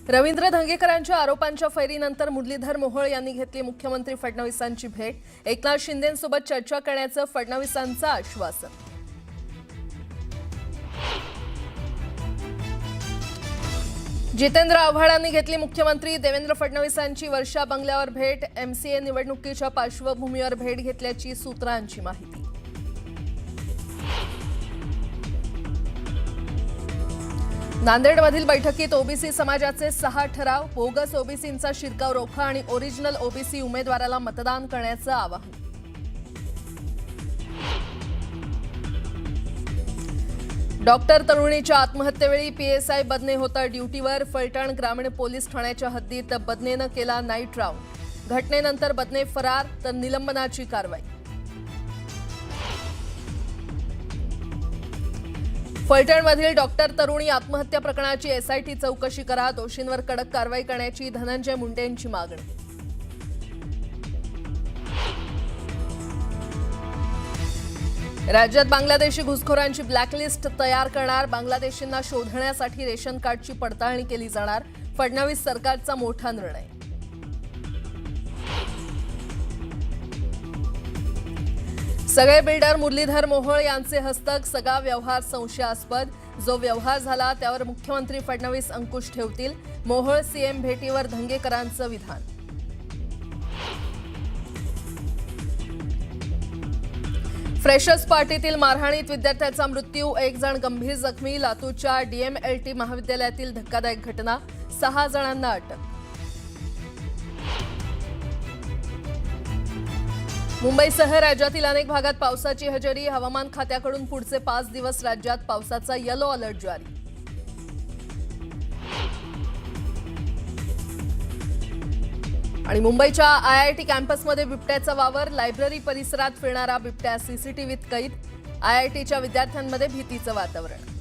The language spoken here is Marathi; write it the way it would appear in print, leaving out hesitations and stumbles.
रवींद्र धंगेकरांच्या आरोपांच्या फैरीनंतर मुरलीधर मोहोळ यांनी घेतली मुख्यमंत्री फडणवीसांची भेट। एकनाथ शिंदेंसोबत चर्चा करण्याचं फडणवीसांचं आश्वासन। जितेंद्र आव्हाडांनी घेतली मुख्यमंत्री देवेंद्र फडणवीसांची वर्षा बंगल्यावर भेट। MCA निवडणुकीच्या पार्श्वभूमीवर भेट घेतल्याची सूत्रांची माहिती। नांदेडमधील बैठकीत ओबीसी समाजाचे 6 ठराव, बोगस ओबीसींचा शिरकाव रोखा आणि ओरिजिनल ओबीसी उमेदवाराला मतदान करण्याचं आवाहन। डॉक्टर तरुणीच्या आत्महत्येवेळी PSI बदने होता ड्युटीवर। फलटण ग्रामीण पोलीस ठाण्याच्या हद्दीत बदनेनं केला नाईट राऊंड। घटनेनंतर बदने फरार तर निलंबनाची कारवाई। फलटणमधील डॉक्टर तरुणी आत्महत्या प्रकरणाची SIT चौकशी करा, दोषींवर कडक कारवाई करण्याची धनंजय मुंडेंची मागणी। राज्यात बांगलादेशी घुसखोरांची ब्लॅकलिस्ट तयार करणार, बांगलादेशींना शोधण्यासाठी रेशन कार्डची पडताळणी केली जाणार। फडणवीस सरकारचा मोठा निर्णय। सगळे बिल्डर मुरलीधर मोहोळ यांचे हस्तक, सगळा व्यवहार संशयास्पद। जो व्यवहार झाला त्यावर मुख्यमंत्री फडणवीस अंकुश ठेवतील। मोहोळ CM भेटीवर धंगेकरांचं विधान। फ्रेशर्स पार्टीतील मारहाणीत विद्यार्थ्याचा मृत्यू, 1 जण गंभीर जखमी। लातूरच्या DMLT महाविद्यालयातील धक्कादायक घटना, 6 जणांना अटक। मुंबईसह राज्यातील अनेक भागात पावसाची हजेरी, हवामान खात्याकडून पुढचे 5 दिवस राज्यात पावसाचा येलो अलर्ट जारी। आणि मुंबईच्या IIT कॅम्पसमध्ये बिबट्याचा वावर, लायब्ररी परिसरात फिरणारा बिबट्या CCTVत कैद। IITच्या विद्यार्थ्यांमध्ये भीतीचं वातावरण।